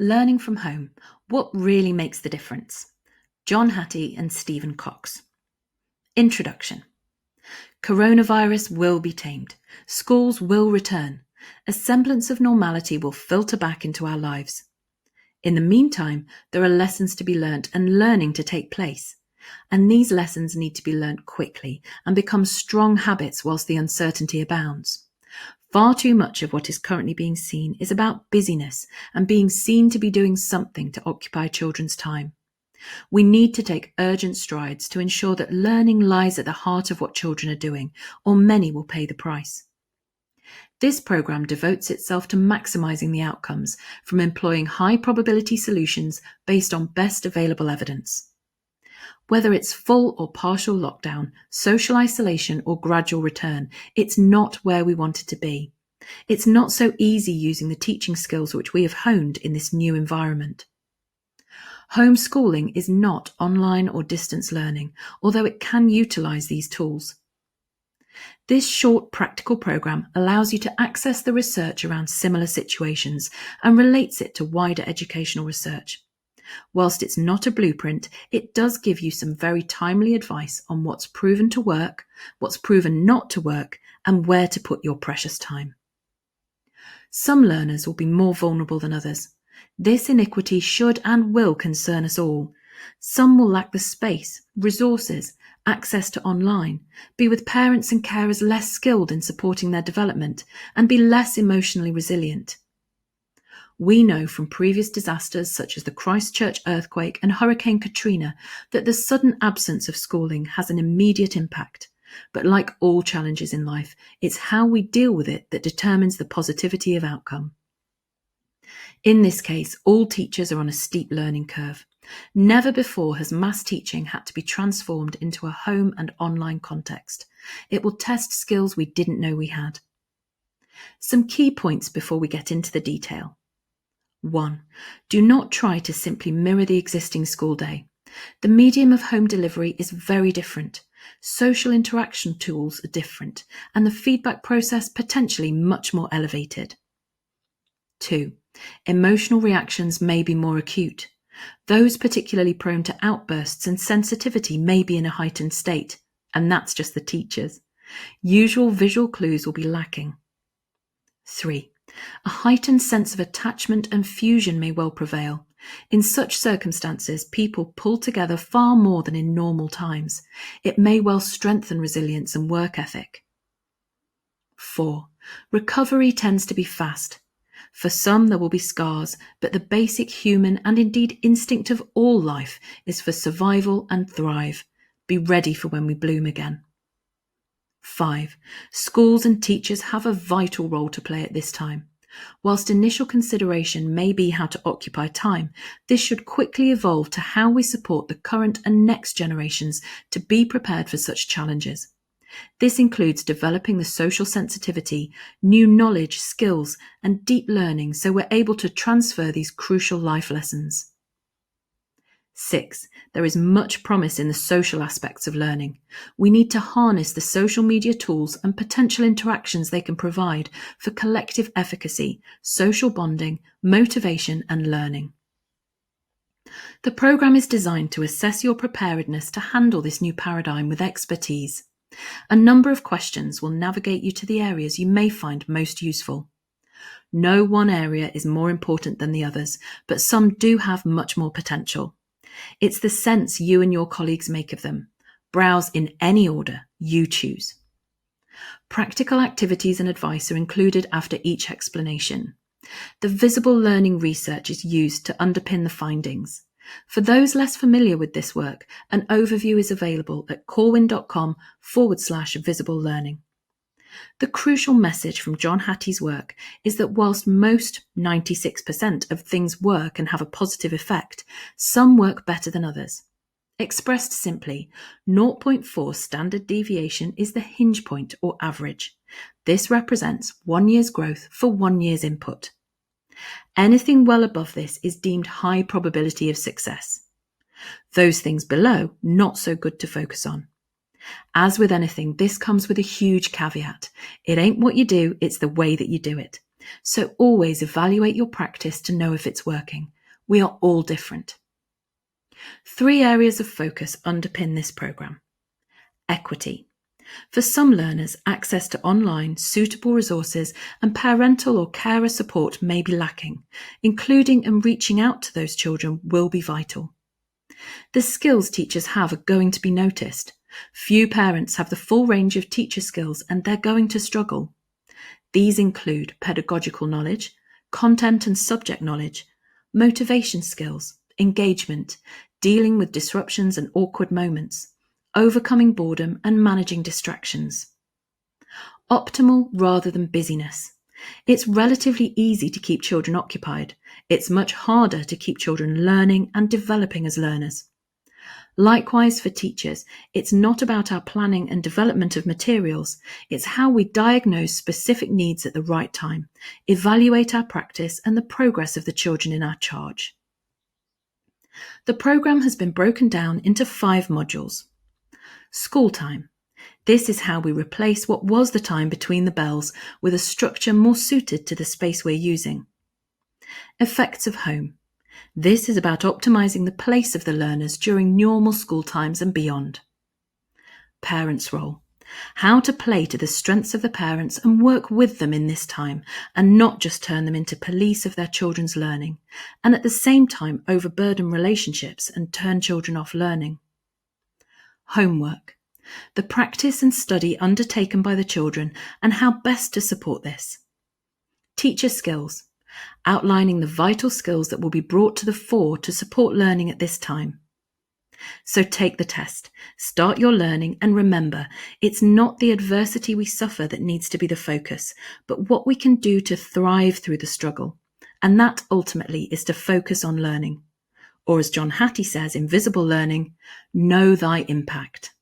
Learning from home, what really makes the difference? John Hattie and Stephen Cox. Introduction. Coronavirus will be tamed. Schools will return. A semblance of normality will filter back into our lives. In the meantime, there are lessons to be learnt and learning to take place. And these lessons need to be learnt quickly and become strong habits whilst the uncertainty abounds. Far too much of what is currently being seen is about busyness and being seen to be doing something to occupy children's time. We need to take urgent strides to ensure that learning lies at the heart of what children are doing, or many will pay the price. This programme devotes itself to maximising the outcomes from employing high probability solutions based on best available evidence. Whether it's full or partial lockdown, social isolation or gradual return, it's not where we want it to be. It's not so easy using the teaching skills which we have honed in this new environment. Homeschooling is not online or distance learning, although it can utilise these tools. This short practical programme allows you to access the research around similar situations and relates it to wider educational research. Whilst it's not a blueprint, it does give you some very timely advice on what's proven to work, what's proven not to work, and where to put your precious time. Some learners will be more vulnerable than others. This inequity should and will concern us all. Some will lack the space, resources, access to online, be with parents and carers less skilled in supporting their development, and be less emotionally resilient. We know from previous disasters such as the Christchurch earthquake and Hurricane Katrina that the sudden absence of schooling has an immediate impact. But like all challenges in life, it's how we deal with it that determines the positivity of outcome. In this case, all teachers are on a steep learning curve. Never before has mass teaching had to be transformed into a home and online context. It will test skills we didn't know we had. Some key points before we get into the detail. 1. Do not try to simply mirror the existing school day. The medium of home delivery is very different. Social interaction tools are different, and the feedback process potentially much more elevated. 2. Emotional reactions may be more acute. Those particularly prone to outbursts and sensitivity may be in a heightened state, and that's just the teachers. Usual visual clues will be lacking. 3. A heightened sense of attachment and fusion may well prevail. In such circumstances, people pull together far more than in normal times. It may well strengthen resilience and work ethic. 4. Recovery tends to be fast. For some, there will be scars, but the basic human and indeed instinct of all life is for survival and thrive. Be ready for when we bloom again. 5. Schools and teachers have a vital role to play at this time. Whilst initial consideration may be how to occupy time, this should quickly evolve to how we support the current and next generations to be prepared for such challenges. This includes developing the social sensitivity, new knowledge, skills, and deep learning so we're able to transfer these crucial life lessons. 6. There is much promise in the social aspects of learning. We need to harness the social media tools and potential interactions they can provide for collective efficacy, social bonding, motivation, and learning. The programme is designed to assess your preparedness to handle this new paradigm with expertise. A number of questions will navigate you to the areas you may find most useful. No one area is more important than the others, but some do have much more potential. It's the sense you and your colleagues make of them. Browse in any order you choose. Practical activities and advice are included after each explanation. The visible learning research is used to underpin the findings. For those less familiar with this work, an overview is available at corwin.com/visible learning. The crucial message from John Hattie's work is that whilst most 96% of things work and have a positive effect, some work better than others. Expressed simply, 0.4 standard deviation is the hinge point or average. This represents 1 year's growth for 1 year's input. Anything well above this is deemed high probability of success. Those things below, not so good to focus on. As with anything, this comes with a huge caveat. It ain't what you do, it's the way that you do it. So always evaluate your practice to know if it's working. We are all different. 3 areas of focus underpin this program. Equity. For some learners, access to online, suitable resources and parental or carer support may be lacking. Including and reaching out to those children will be vital. The skills teachers have are going to be noticed. Few parents have the full range of teacher skills and they're going to struggle. These include pedagogical knowledge, content and subject knowledge, motivation skills, engagement, dealing with disruptions and awkward moments, overcoming boredom and managing distractions. Optimal rather than busyness. It's relatively easy to keep children occupied. It's much harder to keep children learning and developing as learners. Likewise for teachers, it's not about our planning and development of materials, it's how we diagnose specific needs at the right time, evaluate our practice and the progress of the children in our charge. The programme has been broken down into 5 modules. School time. This is how we replace what was the time between the bells with a structure more suited to the space we're using. Effects of home. This is about optimizing the place of the learners during normal school times and beyond. Parents' role. How to play to the strengths of the parents and work with them in this time and not just turn them into police of their children's learning and at the same time overburden relationships and turn children off learning. Homework. The practice and study undertaken by the children and how best to support this. Teacher skills. Outlining the vital skills that will be brought to the fore to support learning at this time. So take the test, start your learning, and remember, it's not the adversity we suffer that needs to be the focus, but what we can do to thrive through the struggle. And that ultimately is to focus on learning. Or as Hattie says in Visible Learning, know thy impact.